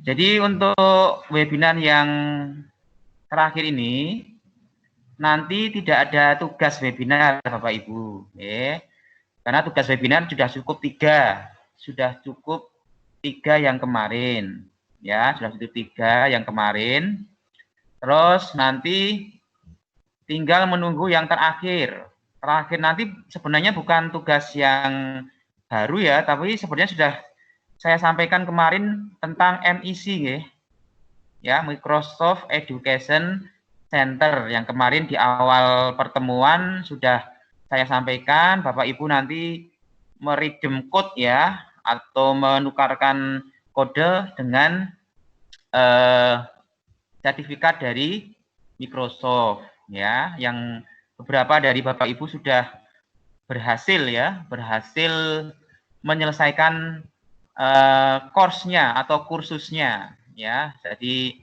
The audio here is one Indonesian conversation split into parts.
Jadi untuk webinar yang terakhir ini, nanti tidak ada tugas webinar Bapak Ibu. Karena tugas webinar sudah cukup tiga yang kemarin. Ya, sudah cukup tiga yang kemarin. Terus nanti tinggal menunggu yang terakhir. Terakhir nanti sebenarnya bukan tugas yang baru ya, tapi sebenarnya sudah saya sampaikan kemarin tentang MIC ya, Microsoft Education Center yang kemarin di awal pertemuan sudah saya sampaikan. Bapak Ibu nanti meredeem code ya, atau menukarkan kode dengan sertifikat dari Microsoft ya, yang beberapa dari Bapak Ibu sudah berhasil menyelesaikan course-nya atau kursusnya ya. Jadi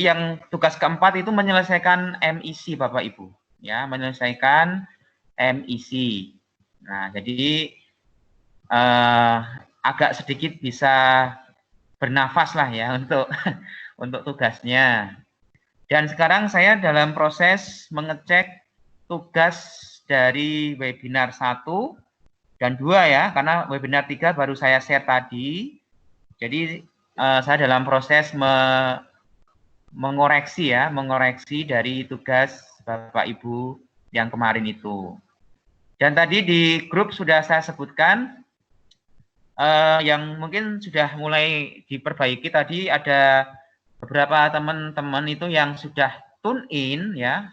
yang tugas keempat itu menyelesaikan MIC Bapak Ibu ya, menyelesaikan MIC. Nah, jadi agak sedikit bisa bernafas lah ya untuk tugasnya. Dan sekarang saya dalam proses mengecek tugas dari webinar 1 dan 2 ya, karena webinar 3 baru saya share tadi. Jadi saya dalam proses mengoreksi dari tugas Bapak Ibu yang kemarin itu. Dan tadi di grup sudah saya sebutkan yang mungkin sudah mulai diperbaiki tadi, ada beberapa teman-teman itu yang sudah tune in ya,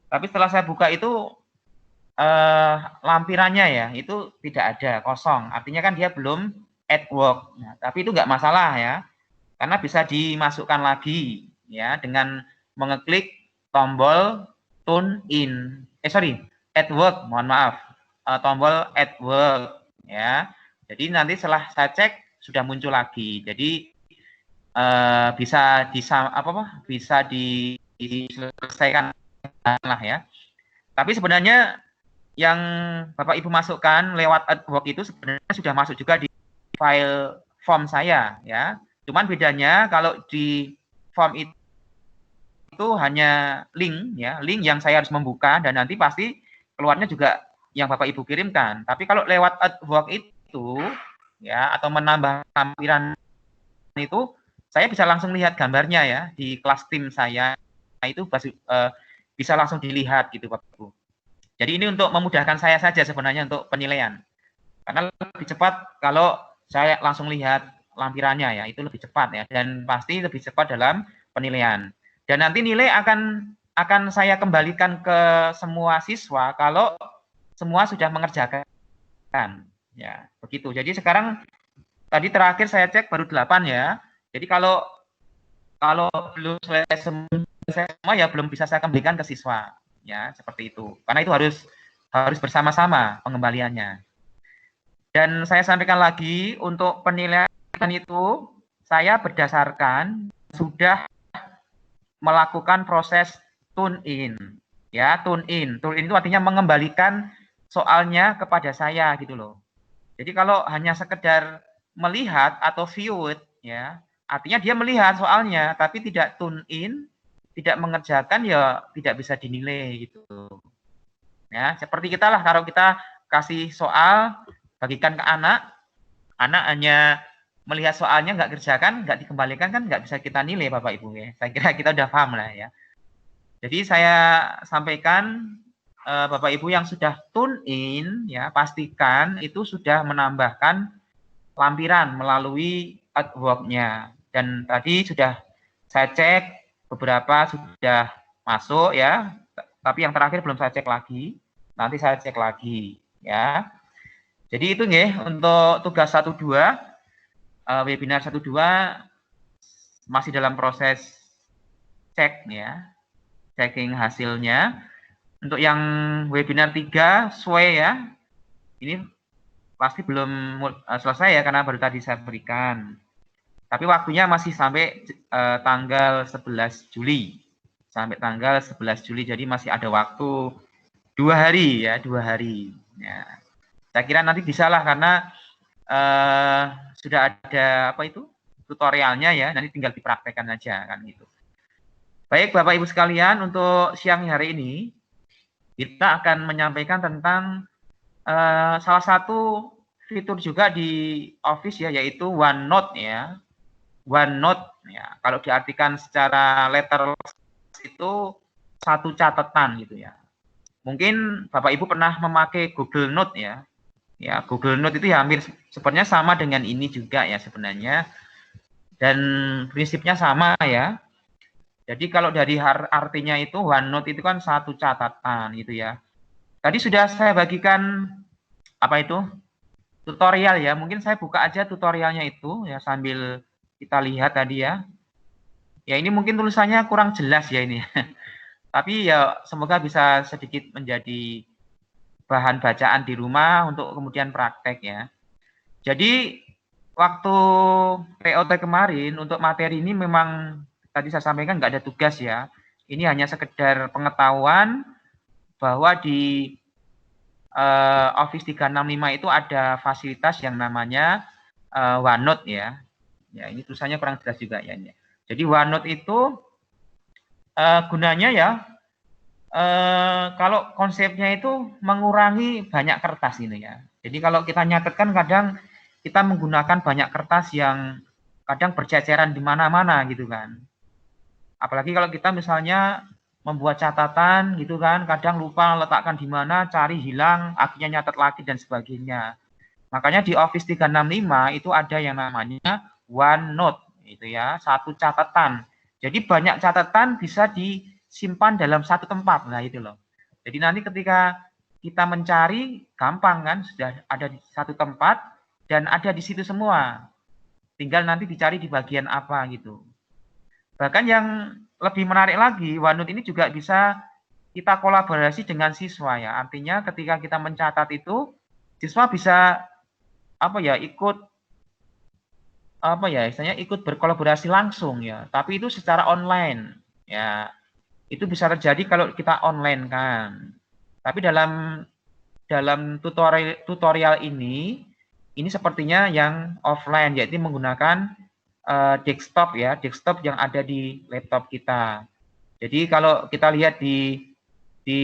tapi setelah saya buka itu lampirannya ya, itu tidak ada, kosong. Artinya kan dia belum at work. Nah, tapi itu nggak masalah ya, karena bisa dimasukkan lagi ya dengan mengeklik tombol tune in. At work, mohon maaf. Tombol at work ya. Jadi nanti setelah saya cek sudah muncul lagi. Jadi bisa diselesaikan lah ya. Tapi sebenarnya yang Bapak Ibu masukkan lewat AdWork itu sebenarnya sudah masuk juga di file form saya ya. Cuman bedanya kalau di form itu hanya link ya, link yang saya harus membuka dan nanti pasti keluarnya juga yang Bapak Ibu kirimkan. Tapi kalau lewat AdWork itu ya, atau menambah tampilan itu, saya bisa langsung lihat gambarnya ya di kelas tim saya. Nah, itu bisa langsung dilihat gitu Bapak Ibu. Jadi ini untuk memudahkan saya saja sebenarnya untuk penilaian. Karena lebih cepat kalau saya langsung lihat lampirannya ya, itu lebih cepat ya, dan pasti lebih cepat dalam penilaian. Dan nanti nilai akan saya kembalikan ke semua siswa kalau semua sudah mengerjakan. Ya, begitu. Jadi sekarang tadi terakhir saya cek baru 8 ya. Jadi kalau belum selesai semua ya belum bisa saya kembalikan ke siswa. Ya, seperti itu. Karena itu harus bersama-sama pengembaliannya. Dan saya sampaikan lagi, untuk penilaian itu saya berdasarkan sudah melakukan proses tune in. Ya, tune in. Tune in itu artinya mengembalikan soalnya kepada saya gitu loh. Jadi kalau hanya sekedar melihat atau view it ya, artinya dia melihat soalnya tapi tidak tune in, tidak mengerjakan, ya tidak bisa dinilai gitu. Ya, seperti kita lah, kalau kita kasih soal bagikan ke anak hanya melihat soalnya nggak kerjakan, nggak dikembalikan, kan nggak bisa kita nilai Bapak Ibu ya. Saya kira kita udah paham lah ya. Jadi saya sampaikan Bapak Ibu yang sudah tune in ya, pastikan itu sudah menambahkan lampiran melalui AdWork-nya. Dan tadi sudah saya cek beberapa sudah masuk ya, tapi yang terakhir belum saya cek lagi. Nanti saya cek lagi ya. Jadi itu nih untuk tugas 1-2, webinar 1-2 masih dalam proses cek ya, checking hasilnya. Untuk yang webinar 3 SWE ya, ini pasti belum selesai ya, karena baru tadi saya berikan. Tapi waktunya masih sampai tanggal 11 Juli. Sampai tanggal 11 Juli, jadi masih ada waktu 2 hari ya, 2 hari. Ya. Saya kira nanti bisa lah, karena sudah ada apa itu tutorialnya ya, nanti tinggal dipraktekkan aja kan gitu. Baik Bapak Ibu sekalian, untuk siang hari ini kita akan menyampaikan tentang salah satu fitur juga di Office ya, yaitu OneNote ya. OneNote ya, kalau diartikan secara letter itu satu catatan gitu ya. Mungkin Bapak Ibu pernah memakai Google Note ya. Ya, Google Note itu ya hampir sebenarnya sama dengan ini juga ya sebenarnya. Dan prinsipnya sama ya. Jadi kalau dari artinya itu OneNote itu kan satu catatan gitu ya. Tadi sudah saya bagikan apa itu tutorial ya. Mungkin saya buka aja tutorialnya itu ya sambil kita lihat tadi ya. Ya ini mungkin tulisannya kurang jelas ya ini. Tapi ya semoga bisa sedikit menjadi bahan bacaan di rumah untuk kemudian praktek ya. Jadi waktu POT kemarin untuk materi ini memang tadi saya sampaikan nggak ada tugas ya. Ini hanya sekedar pengetahuan bahwa di Office 365 itu ada fasilitas yang namanya OneNote ya. Ya ini tulisannya kurang jelas juga ya. Jadi OneNote itu gunanya ya kalau konsepnya itu mengurangi banyak kertas ini ya. Jadi kalau kita nyatetkan kadang kita menggunakan banyak kertas yang kadang berceceran di mana-mana gitu kan. Apalagi kalau kita misalnya membuat catatan gitu kan, kadang lupa letakkan di mana, cari hilang, akhirnya nyatet lagi dan sebagainya. Makanya di Office 365 itu ada yang namanya OneNote itu ya, satu catatan. Jadi banyak catatan bisa disimpan dalam satu tempat. Nah, itu loh. Jadi nanti ketika kita mencari gampang kan, sudah ada di satu tempat dan ada di situ semua. Tinggal nanti dicari di bagian apa gitu. Bahkan yang lebih menarik lagi, OneNote ini juga bisa kita kolaborasi dengan siswa ya. Artinya ketika kita mencatat itu, siswa bisa apa ya ikut apa ya istilahnya ikut berkolaborasi langsung ya, tapi itu secara online ya. Itu bisa terjadi kalau kita online kan. Tapi dalam tutorial ini sepertinya yang offline, yaitu menggunakan desktop ya, desktop yang ada di laptop kita. Jadi kalau kita lihat di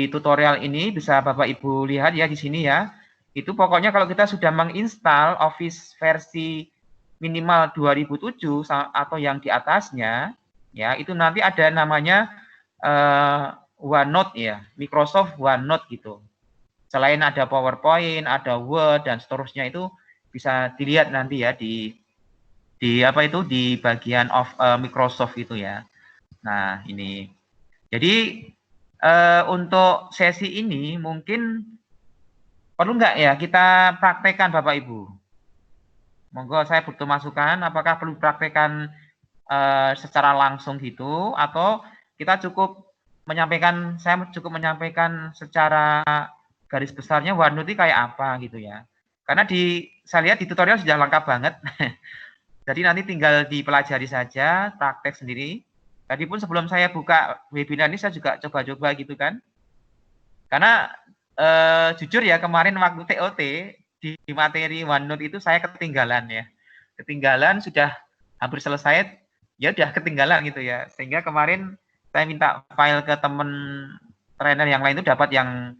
tutorial ini bisa Bapak Ibu lihat ya di sini ya. Itu pokoknya kalau kita sudah menginstal Office versi minimal 2007 atau yang di atasnya ya, itu nanti ada namanya OneNote ya, Microsoft OneNote gitu. Selain ada PowerPoint, ada Word dan seterusnya, itu bisa dilihat nanti ya di apa itu di bagian of Microsoft itu ya. Nah, ini. Jadi untuk sesi ini mungkin perlu nggak ya kita praktekkan Bapak Ibu? Monggo saya butuh masukan, apakah perlu praktekkan secara langsung gitu, atau kita cukup menyampaikan, saya cukup menyampaikan secara garis besarnya OneNote itu kayak apa gitu ya. Karena saya lihat di tutorial sudah lengkap banget. Jadi nanti tinggal dipelajari saja, praktek sendiri. Tadi pun sebelum saya buka webinar ini saya juga coba-coba gitu kan. Karena jujur ya kemarin waktu TOT di materi OneNote itu saya ketinggalan ya. Ketinggalan sudah hampir selesai, ya udah ketinggalan gitu ya. Sehingga kemarin saya minta file ke teman trainer yang lain itu dapat yang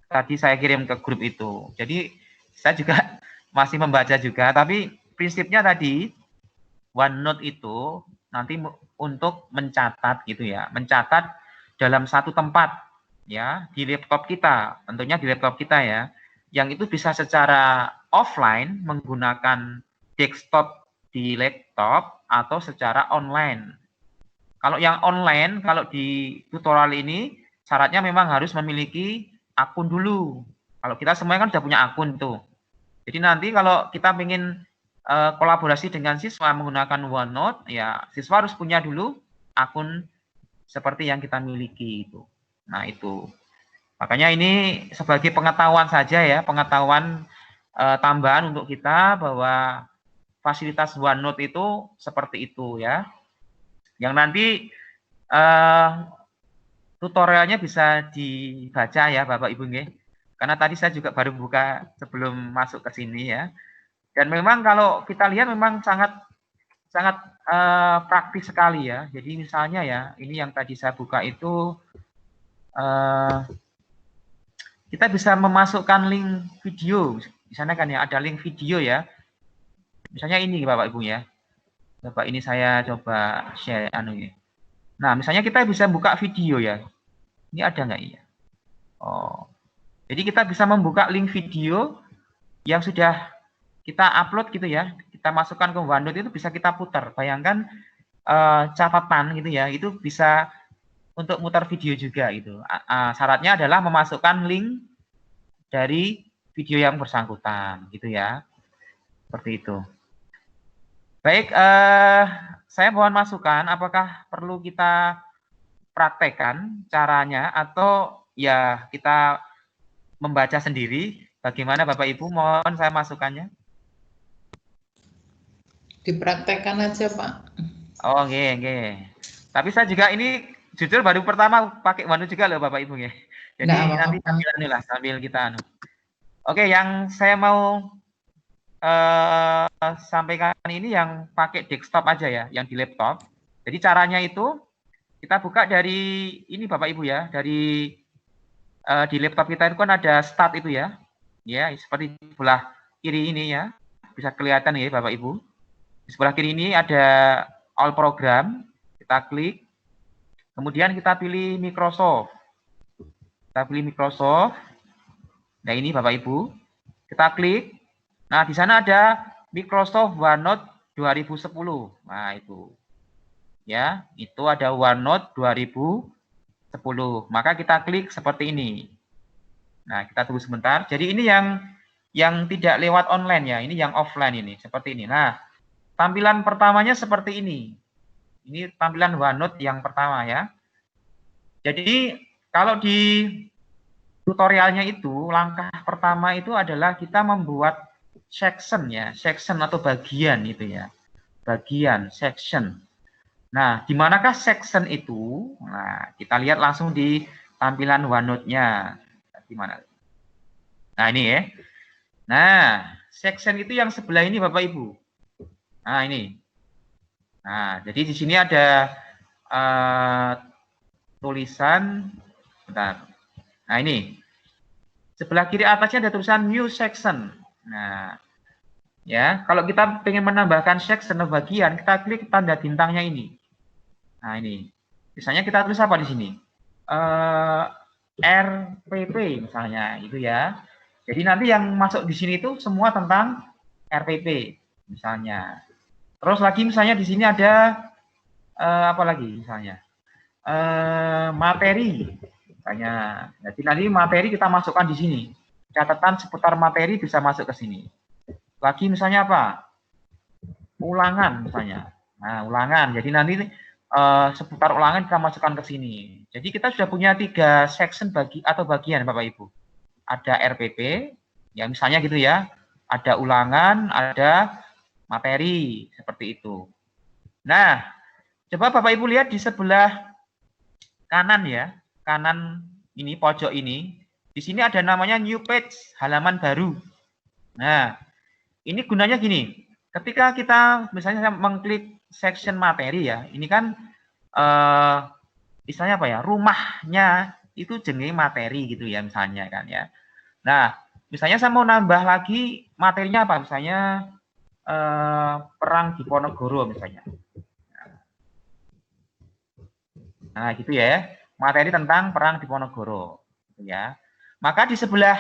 tadi saya kirim ke grup itu. Jadi saya juga masih membaca juga, tapi prinsipnya tadi OneNote itu nanti untuk mencatat gitu ya, mencatat dalam satu tempat ya di laptop kita, tentunya di laptop kita ya, yang itu bisa secara offline menggunakan desktop di laptop atau secara online. Kalau yang online, kalau di tutorial ini syaratnya memang harus memiliki akun dulu. Kalau kita semuanya kan sudah punya akun tuh. Jadi nanti kalau kita ingin kolaborasi dengan siswa menggunakan OneNote, ya siswa harus punya dulu akun seperti yang kita miliki itu. Nah itu. Makanya ini sebagai pengetahuan saja ya, pengetahuan tambahan untuk kita bahwa fasilitas OneNote itu seperti itu ya. Yang nanti tutorialnya bisa dibaca ya Bapak Ibu nggih. Karena tadi saya juga baru buka sebelum masuk ke sini ya. Dan memang kalau kita lihat memang sangat praktis sekali ya. Jadi misalnya ya, ini yang tadi saya buka itu kita bisa memasukkan link video. Di sana kan ya ada link video ya. Misalnya ini Bapak Ibu ya. Coba ini saya coba share ya. Nah, misalnya kita bisa buka video ya. Ini ada nggak ya? Oh. Jadi kita bisa membuka link video yang sudah kita upload gitu ya, kita masukkan ke OneNote itu bisa kita putar. Bayangkan catatan gitu ya, itu bisa untuk mutar video juga gitu. Syaratnya adalah memasukkan link dari video yang bersangkutan gitu ya. Seperti itu. Baik, saya mohon masukan apakah perlu kita praktekkan caranya atau ya kita membaca sendiri. Bagaimana Bapak Ibu, mohon saya masukannya. Dipraktekkan aja, Pak. Oh, oke. Tapi saya juga ini jujur baru pertama pakai OneNote juga loh Bapak Ibu ya. Jadi nanti sambil kita Oke, yang saya mau sampaikan ini yang pakai desktop aja ya, yang di laptop. Jadi caranya itu kita buka dari ini Bapak Ibu ya, dari di laptop kita itu kan ada start itu ya. Ya, seperti di sebelah kiri ini ya. Bisa kelihatan ya Bapak Ibu. Di sebelah kiri ini ada all program, kita klik. Kemudian kita pilih Microsoft. Kita pilih Microsoft. Nah, ini Bapak Ibu. Kita klik. Nah, di sana ada Microsoft OneNote 2010. Nah, itu. Ya, itu ada OneNote 2010. Maka kita klik seperti ini. Nah, kita tunggu sebentar. Jadi ini yang tidak lewat online ya. Ini yang offline ini, seperti ini. Nah, tampilan pertamanya seperti ini. Ini tampilan OneNote yang pertama ya. Jadi kalau di tutorialnya itu langkah pertama itu adalah kita membuat section ya, section atau bagian itu ya. Bagian, section. Nah, di manakah section itu? Nah, kita lihat langsung di tampilan OneNote-nya. Di mana? Nah, ini ya. Nah, section itu yang sebelah ini Bapak Ibu. Nah, ini. Nah, jadi di sini ada tulisan, bentar. Nah, ini. Sebelah kiri atasnya ada tulisan new section. Nah, ya, kalau kita ingin menambahkan section atau bagian, kita klik tanda bintangnya ini. Nah, ini. Misalnya kita tulis apa di sini? RPP misalnya, itu ya. Jadi nanti yang masuk di sini itu semua tentang RPP misalnya. Terus lagi misalnya di sini ada apa lagi misalnya materi misalnya. Jadi nanti materi kita masukkan di sini. Catatan seputar materi bisa masuk ke sini. Lagi misalnya apa? Ulangan misalnya. Nah, ulangan. Jadi nanti seputar ulangan kita masukkan ke sini. Jadi kita sudah punya 3 section bagian Bapak Ibu. Ada RPP, ya misalnya gitu ya. Ada ulangan, ada materi seperti itu. Nah, coba Bapak Ibu lihat di sebelah kanan ya, kanan ini pojok ini, di sini ada namanya new page, halaman baru. Nah, ini gunanya gini, ketika kita misalnya mengklik section materi ya, ini kan misalnya apa ya, rumahnya itu jenis materi gitu ya misalnya kan ya. Nah, misalnya saya mau nambah lagi materinya apa, misalnya perang di Ponorogo misalnya. Nah, gitu ya. Materi tentang perang di Ponorogo, gitu ya. Maka di sebelah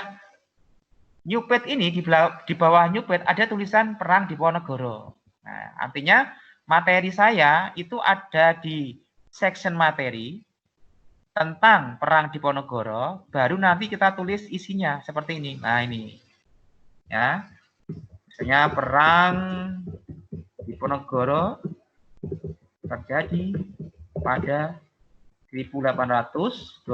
new page ini, di bawah new page ada tulisan perang di Ponorogo. Nah, artinya materi saya itu ada di section materi tentang perang di Ponorogo, baru nanti kita tulis isinya seperti ini. Nah, ini. Ya. Misalnya perang di Ponorogo terjadi pada 1825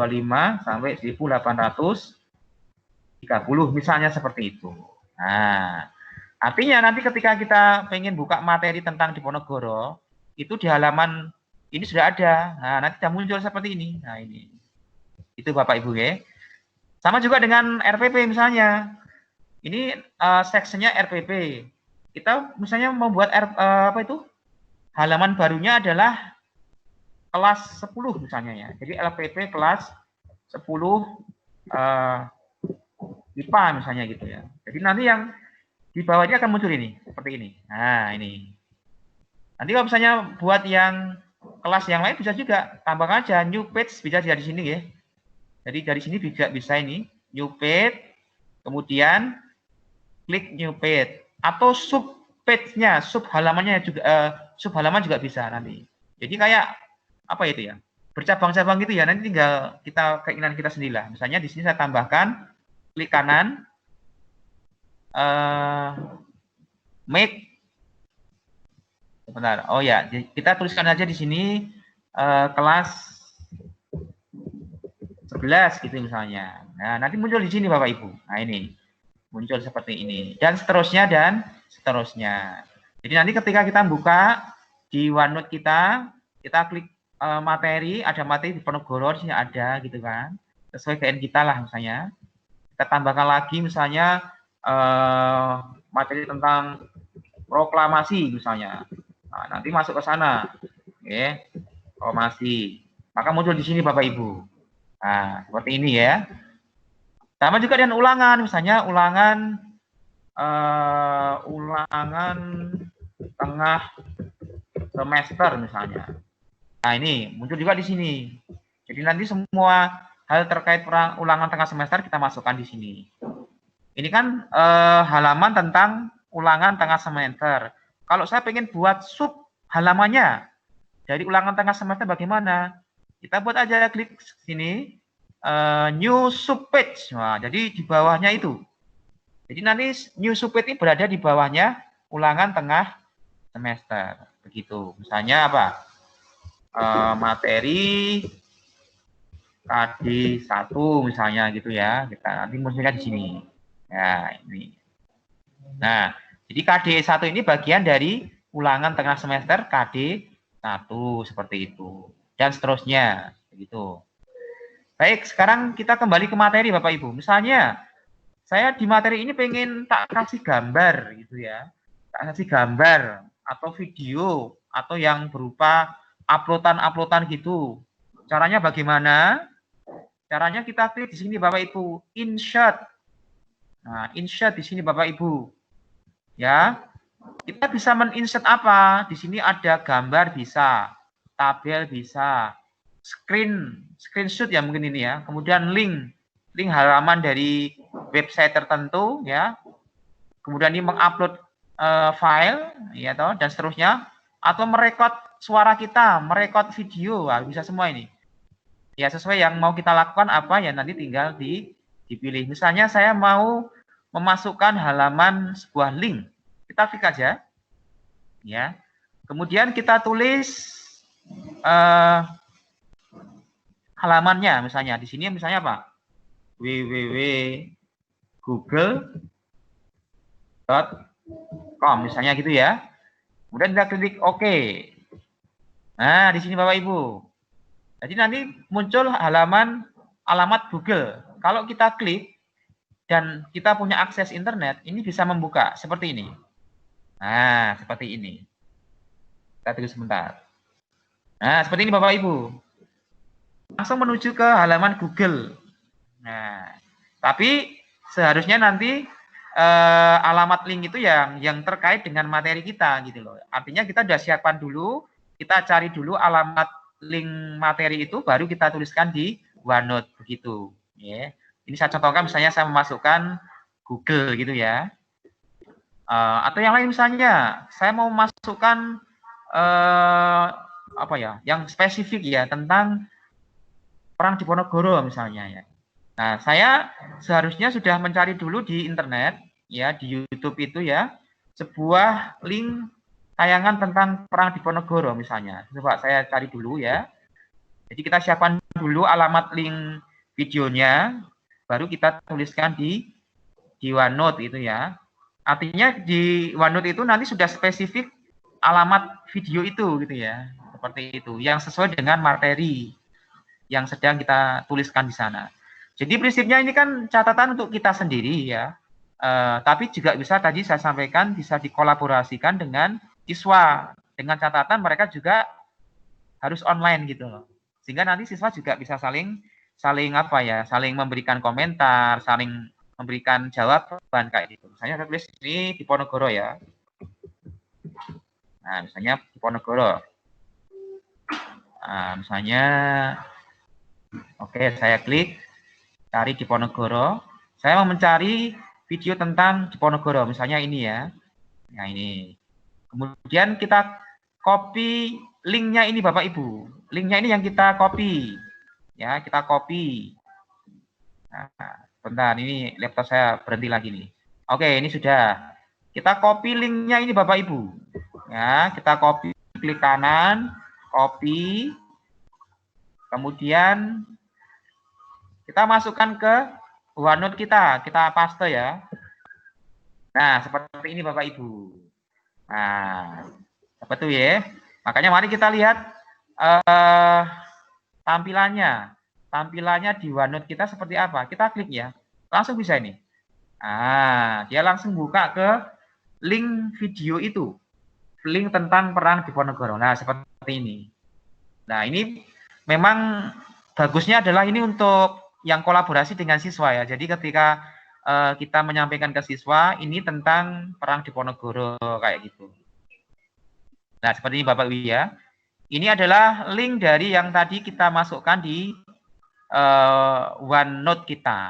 sampai 1830 misalnya seperti itu. Nah, artinya nanti ketika kita pengen buka materi tentang Diponegoro, itu di halaman ini sudah ada. Nah, nanti sudah muncul seperti ini. Nah, ini. Itu Bapak Ibu ya. Sama juga dengan RPP misalnya. Ini seksinya RPP. kita misalnya membuat apa itu halaman barunya adalah kelas 10 misalnya ya. Jadi LPP kelas 10 IPA misalnya gitu ya. Jadi nanti yang di bawahnya akan muncul ini seperti ini. Nah, ini. Nanti kalau misalnya buat yang kelas yang lain bisa juga tambahkan aja new page, bisa di sini ya. Jadi dari sini bisa ini new page, kemudian klik new page atau sub page-nya, sub halamannya juga sub halaman juga bisa nanti. Jadi kayak apa itu ya? Bercabang-cabang gitu ya. Nanti tinggal keinginan kita sendiri lah. Misalnya di sini saya tambahkan klik kanan make. Sebentar. Oh ya, kita tuliskan aja di sini kelas 11 gitu misalnya. Nah, nanti muncul di sini Bapak Ibu. Nah, ini. Muncul seperti ini dan seterusnya dan seterusnya. Jadi nanti ketika kita buka di OneNote kita klik materi, ada materi Diponegoro di sini ada gitu kan. Sesuai KN kita lah misalnya. Kita tambahkan lagi misalnya materi tentang proklamasi misalnya. Nah, nanti masuk ke sana. Oke. Proklamasi. Maka muncul di sini Bapak Ibu. Nah, seperti ini ya. Sama juga dengan ulangan, misalnya ulangan tengah semester misalnya. Nah, ini muncul juga di sini. Jadi nanti semua hal terkait ulangan tengah semester kita masukkan di sini. Ini kan halaman tentang ulangan tengah semester. Kalau saya pengen buat sub halamannya dari ulangan tengah semester bagaimana? Kita buat aja klik sini. New subpage. Nah, jadi di bawahnya itu. Jadi nanti new subpage ini berada di bawahnya ulangan tengah semester. Begitu. Misalnya apa? Materi KD 1 misalnya gitu ya. Kita nanti munculnya di sini. Ya, ini. Nah, jadi KD 1 ini bagian dari ulangan tengah semester KD 1 seperti itu. Dan seterusnya. Begitu. Baik, sekarang kita kembali ke materi Bapak Ibu. Misalnya, saya di materi ini pengen tak kasih gambar gitu ya. Tak kasih gambar atau video atau yang berupa uploadan gitu. Caranya bagaimana? Caranya kita klik di sini Bapak Ibu, insert. Nah, insert di sini Bapak Ibu. Ya. Kita bisa men-insert apa? Di sini ada gambar bisa, tabel bisa, screenshot ya mungkin ini ya. Kemudian link halaman dari website tertentu ya. Kemudian ini mengupload file ya toh dan seterusnya atau merekod suara kita, merekod video, nah, bisa semua ini. Ya sesuai yang mau kita lakukan apa ya nanti tinggal dipilih. Misalnya saya mau memasukkan halaman sebuah link. Kita klik aja. Ya. Kemudian kita tulis halamannya misalnya di sini misalnya apa? www.google.com misalnya gitu ya. Kemudian kita klik OK. Nah, di sini Bapak Ibu. Jadi nanti muncul alamat Google. Kalau kita klik dan kita punya akses internet, ini bisa membuka seperti ini. Nah, seperti ini. Kita tunggu sebentar. Nah, seperti ini Bapak Ibu. Langsung menuju ke halaman Google. Nah, tapi seharusnya nanti alamat link itu yang terkait dengan materi kita gitu loh. Artinya kita sudah siapkan dulu, kita cari dulu alamat link materi itu, baru kita tuliskan di OneNote begitu. Ya. Ini saya contohkan misalnya saya memasukkan Google gitu ya. Atau yang lain misalnya saya mau masukkan apa ya, yang spesifik ya tentang Perang Diponegoro misalnya ya. Nah, saya seharusnya sudah mencari dulu di internet ya, di YouTube itu ya, sebuah link tayangan tentang Perang Diponegoro misalnya. Coba saya cari dulu ya. Jadi kita siapkan dulu alamat link videonya, baru kita tuliskan di OneNote itu ya. Artinya di OneNote itu nanti sudah spesifik alamat video itu gitu ya. Seperti itu, yang sesuai dengan materi yang sedang kita tuliskan di sana. Jadi prinsipnya ini kan catatan untuk kita sendiri ya. Tapi juga bisa tadi saya sampaikan bisa dikolaborasikan dengan siswa dengan catatan mereka juga harus online gitu loh. Sehingga nanti siswa juga bisa saling apa ya, saling memberikan komentar, saling memberikan jawaban kayak gitu. Misalnya saya tulis ini Diponegoro ya. Nah, misalnya Diponegoro. Nah, misalnya oke, saya klik cari Diponegoro. Saya mau mencari video tentang Diponegoro, misalnya ini ya. Nah, ini. Kemudian kita copy linknya ini Bapak Ibu. Linknya ini yang kita copy. Ya, kita copy. Nah, bentar, ini laptop saya berhenti lagi nih. Oke, ini sudah. Kita copy linknya ini Bapak Ibu. Ya, kita copy, klik kanan, copy. Kemudian kita masukkan ke OneNote kita paste ya. Nah, seperti ini Bapak Ibu. Nah, seperti itu ya. Makanya mari kita lihat tampilannya. Tampilannya di OneNote kita seperti apa. Kita klik ya. Langsung bisa ini. Nah, dia langsung buka ke link video itu. Link tentang perang Diponegoro. Nah, seperti ini. Nah, ini memang bagusnya adalah ini untuk yang kolaborasi dengan siswa ya. Jadi ketika kita menyampaikan ke siswa ini tentang perang Diponegoro kayak gitu. Nah, seperti ini Bapak Ibu ya. Ini adalah link dari yang tadi kita masukkan di OneNote kita.